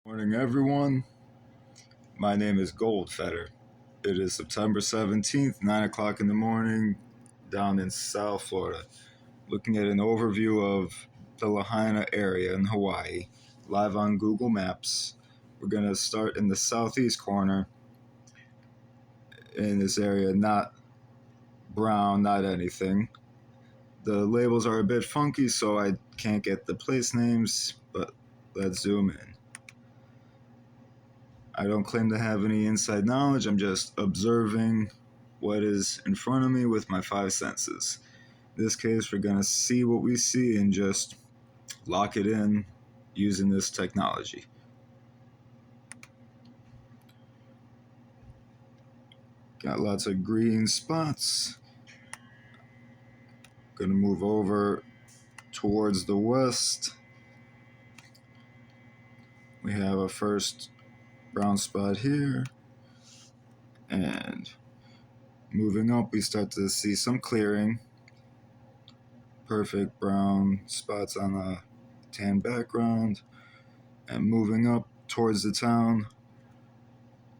Morning, everyone. My name is Goldfetter. It is September 17th, 9 o'clock in the morning, down in South Florida. Looking at an overview of the Lahaina area in Hawaii, live on Google Maps. We're going to start in the southeast corner in this area, not brown, not anything. The labels are a bit funky, so I can't get the place names, but let's zoom in. I don't claim to have any inside knowledge. I'm just observing what is in front of me with my five senses. In this case, we're going to see what we see and just lock it in using this technology. Got lots of green spots. Going to move over towards the west. We have a first brown spot here. And moving up, we start to see some clearing. Perfect brown spots on a tan background. And moving up towards the town,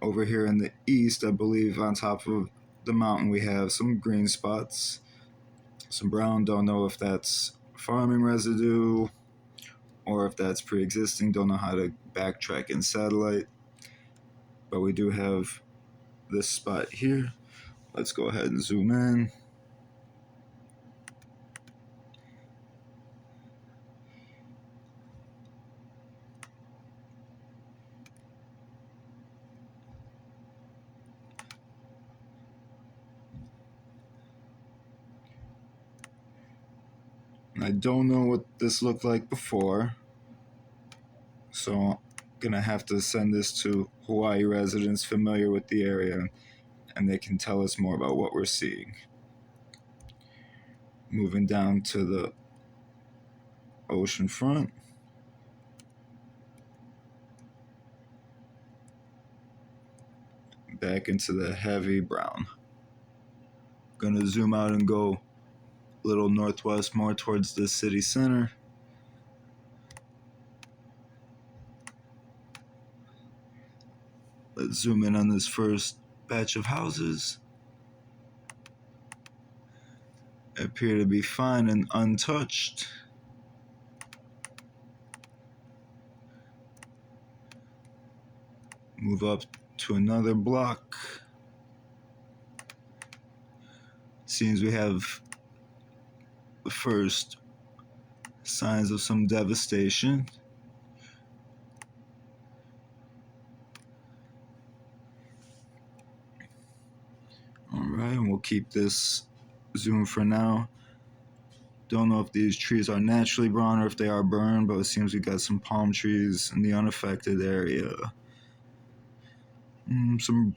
over here in the east, I believe on top of the mountain, we have some green spots, some brown. Don't know if that's farming residue or if that's pre-existing. Don't know how to backtrack in satellite, but we do have this spot here. Let's go ahead and zoom in. I don't know what this looked like before, so I'm gonna have to send this to Hawaii residents familiar with the area, and they can tell us more about what we're seeing. Moving down to the ocean front. Back into the heavy brown. Gonna zoom out and go a little northwest, more towards the city center. Let's zoom in on this first batch of houses. Appear to be fine and untouched. Move up to another block. Seems we have the first signs of some devastation. Alright, and we'll keep this zoom for now. Don't know if these trees are naturally brown or if they are burned, but it seems we got some palm trees in the unaffected area. Some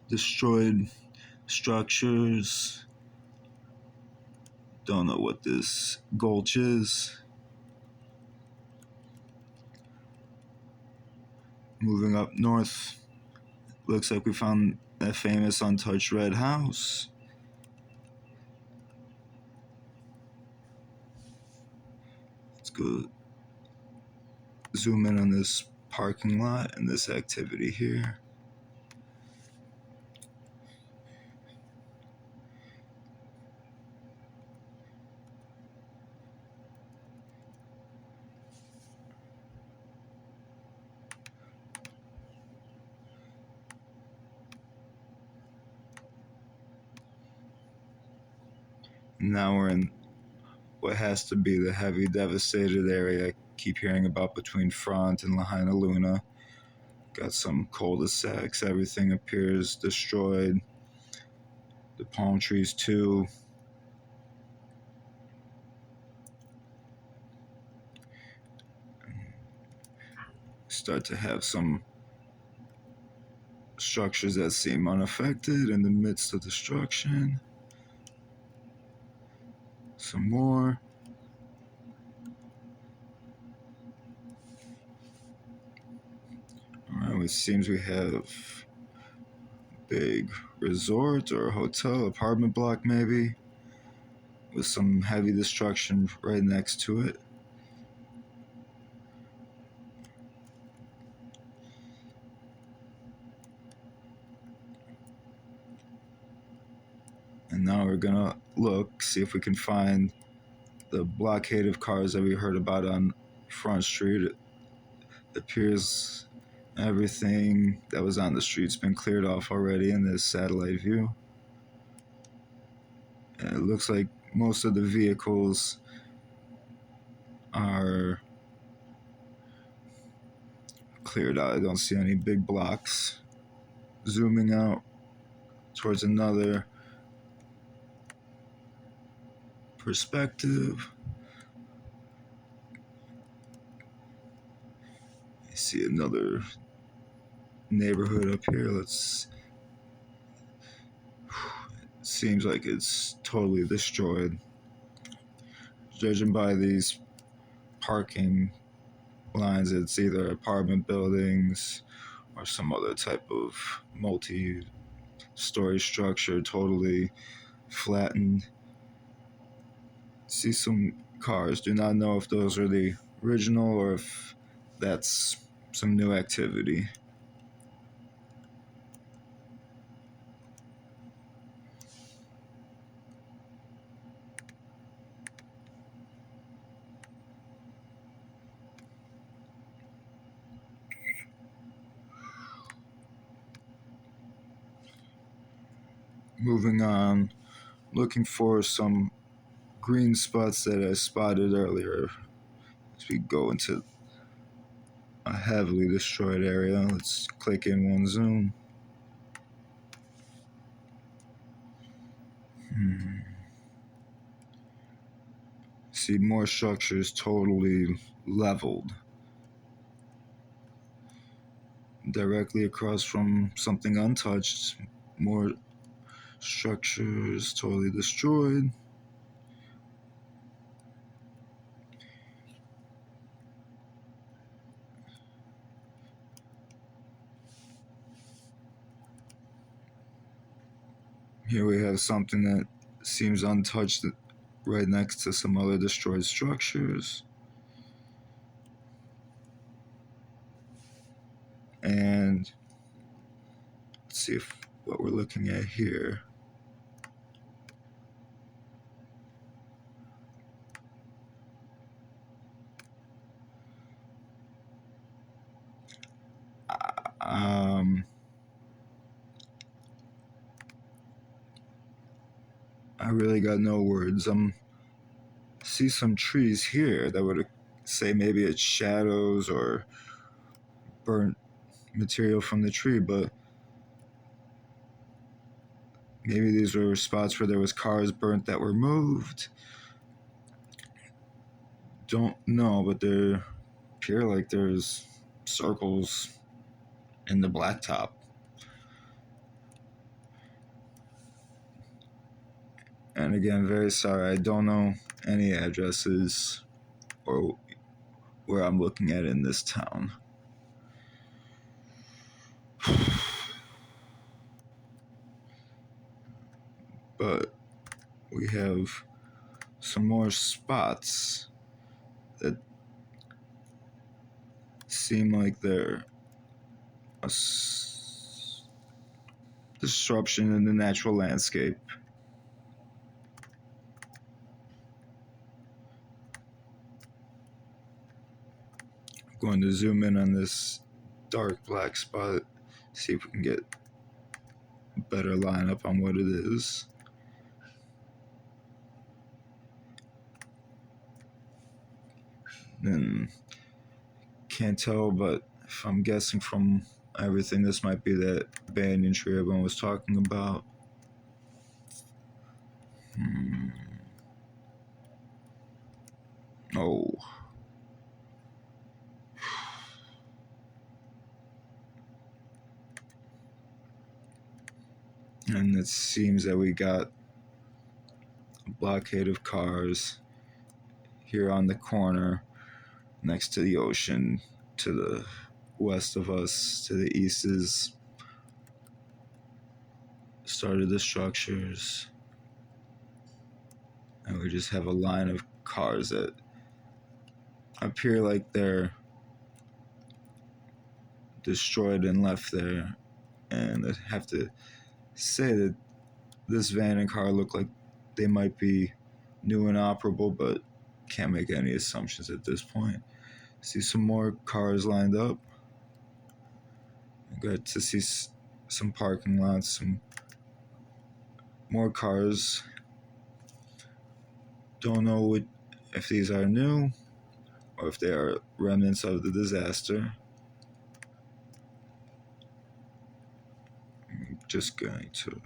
destroyed structures. Don't know what this gulch is. Moving up north, looks like we found that famous untouched red house. Let's go zoom in on this parking lot and this activity here. Now we're in what has to be the heavy devastated area I keep hearing about between Front and Lahaina Luna. Got some cul-de-sacs, everything appears destroyed. The palm trees too. Start to have some structures that seem unaffected in the midst of destruction. Some more. Alright, it seems we have a big resort or hotel, apartment block maybe, with some heavy destruction right next to it. And now we're gonna look, see if we can find the blockade of cars that we heard about on Front Street. It appears everything that was on the street's been cleared off already in this satellite view. And it looks like most of the vehicles are cleared out. I don't see any big blocks. Zooming out towards another perspective. I see another neighborhood up here. Seems like it's totally destroyed. Judging by these parking lines, it's either apartment buildings or some other type of multi-story structure, totally flattened. See some cars. Do not know if those are the original or if that's some new activity. Moving on, looking for some green spots that I spotted earlier as we go into a heavily destroyed area. Let's click in one zoom. See more structures totally leveled. Directly across from something untouched, more structures totally destroyed. Here we have something that seems untouched right next to some other destroyed structures. And let's see if what we're looking at here. I really got no words. See some trees here that would say maybe it's shadows or burnt material from the tree, but maybe these were spots where there was cars burnt that were moved. Don't know, but they appear like there's circles in the blacktop. And again, very sorry, I don't know any addresses or where I'm looking at in this town. But we have some more spots that seem like they're a disruption in the natural landscape. I'm going to zoom in on this dark black spot, see if we can get a better lineup on what it is. And can't tell, but if I'm guessing from everything, this might be that banyan tree everyone was talking about. Oh. And it seems that we got a blockade of cars here on the corner next to the ocean. To the west of us, to the east is started the structures. And we just have a line of cars that appear like they're destroyed and left there. And I have to say that this van and car look like they might be new and operable, but can't make any assumptions at this point. See some more cars lined up. I got to see some parking lots, some more cars. Don't know if these are new or if they are remnants of the disaster. I'm just going to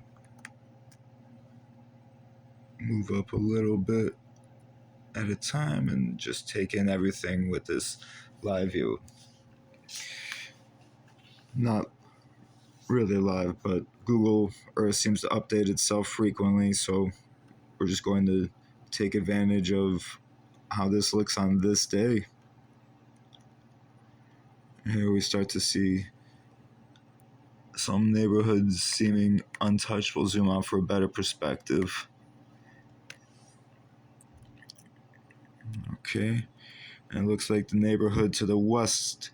move up a little bit at a time and just take in everything with this live view. Not really live, but Google Earth seems to update itself frequently, so we're just going to take advantage of how this looks on this day. Here we start to see some neighborhoods seeming untouched. We'll zoom out for a better perspective. Okay, and it looks like the neighborhood to the west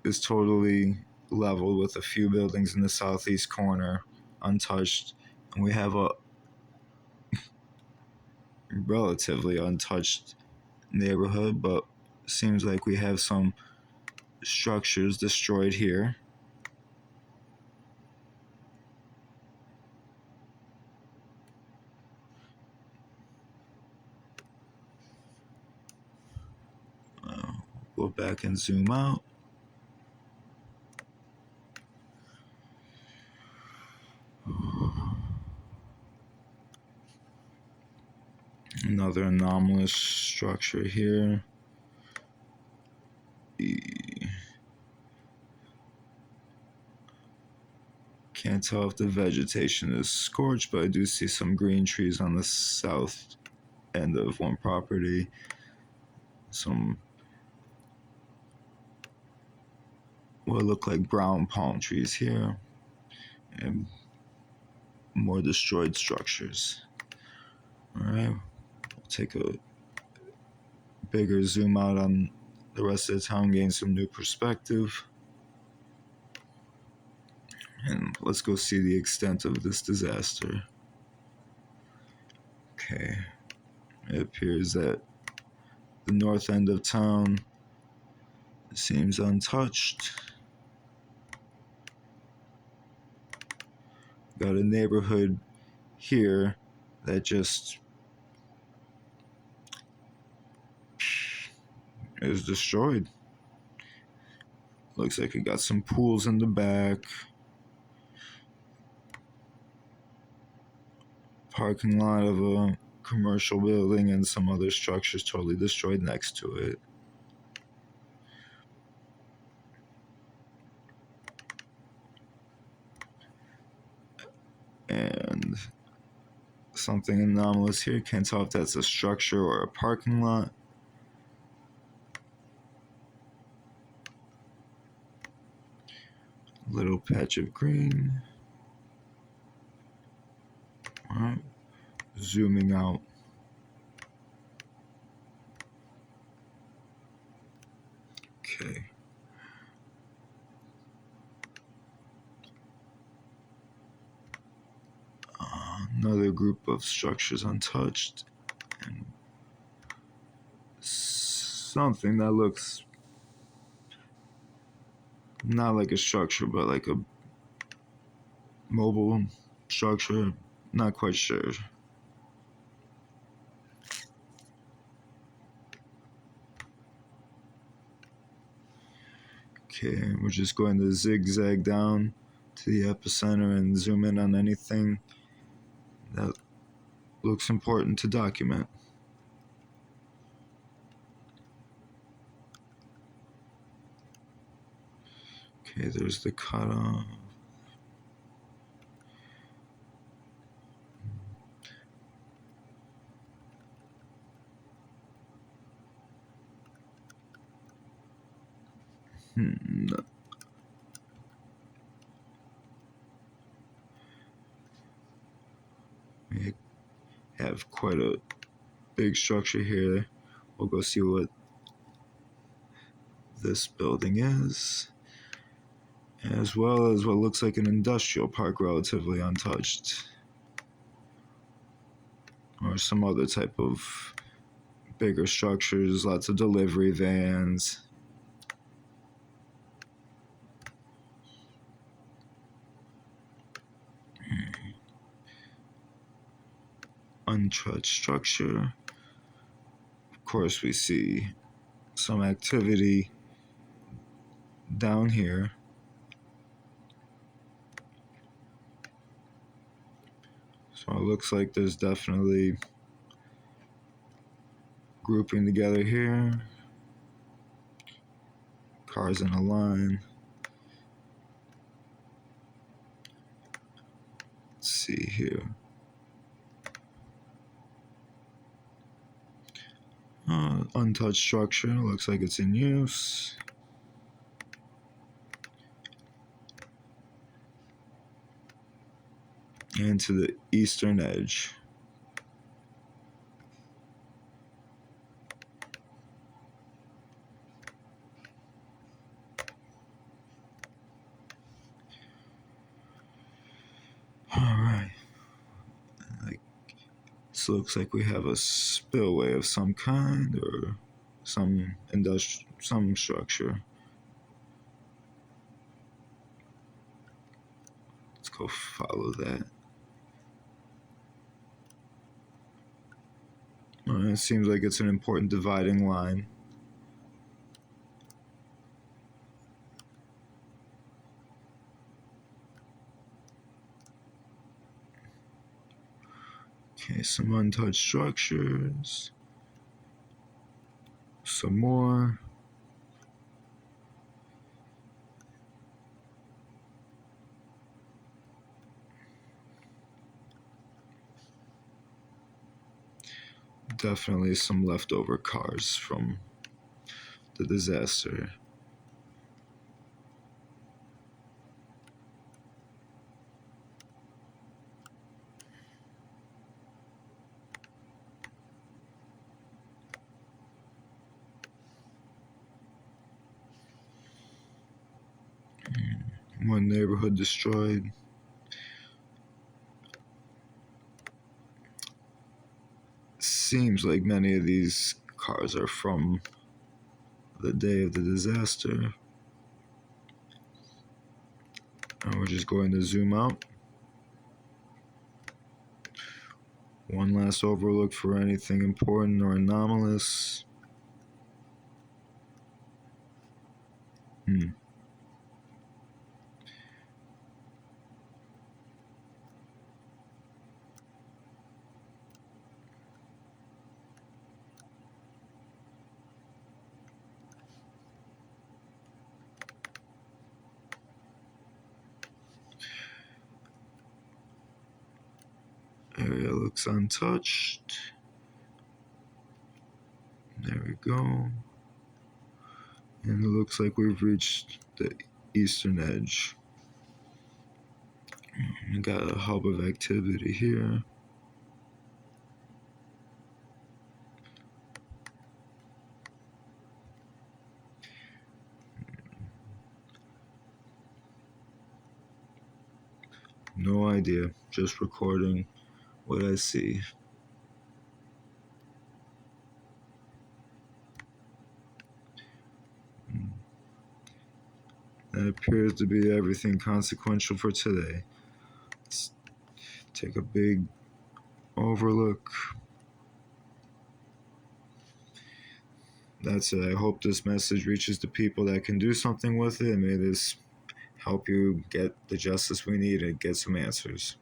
is totally leveled with a few buildings in the southeast corner untouched, and we have a relatively untouched neighborhood, but seems like we have some structures destroyed here. Go back and zoom out. Another anomalous structure here. Can't tell if the vegetation is scorched, but I do see some green trees on the south end of one property. Some what look like brown palm trees here, and more destroyed structures. Alright, we'll take a bigger zoom out on the rest of the town, gain some new perspective. And let's go see the extent of this disaster. Okay, it appears that the north end of town seems untouched. Got a neighborhood here that just is destroyed. Looks like it got some pools in the back. Parking lot of a commercial building and some other structures totally destroyed next to it. And something anomalous here. Can't tell if that's a structure or a parking lot. Little patch of green. Alright, zooming out. Okay. Another group of structures untouched, and something that looks not like a structure, but like a mobile structure. Not quite sure. Okay, we're just going to zigzag down to the epicenter and zoom in on anything that looks important to document. Okay, there's the cutoff. We have quite a big structure here. We'll go see what this building is, as well as what looks like an industrial park relatively untouched. or some other type of bigger structures, lots of delivery vans. Untouched structure. Of course, we see some activity down here. So it looks like there's definitely grouping together here. Cars in a line. Let's see here. Untouched structure. Looks like it's in use. And to the eastern edge. Alright. This looks like we have a spillway of some kind or some structure. Let's go follow that. It seems like it's an important dividing line. Okay, some untouched structures. Some more. Definitely some leftover cars from the disaster. One neighborhood destroyed. Seems like many of these cars are from the day of the disaster. And we're just going to zoom out. One last overlook for anything important or anomalous. Area looks untouched. There we go. And it looks like we've reached the eastern edge. We got a hub of activity here. No idea, just recording what I see. That appears to be everything consequential for today. Let's take a big overlook. That's it. I hope this message reaches the people that can do something with it, and may this help you get the justice we need and get some answers.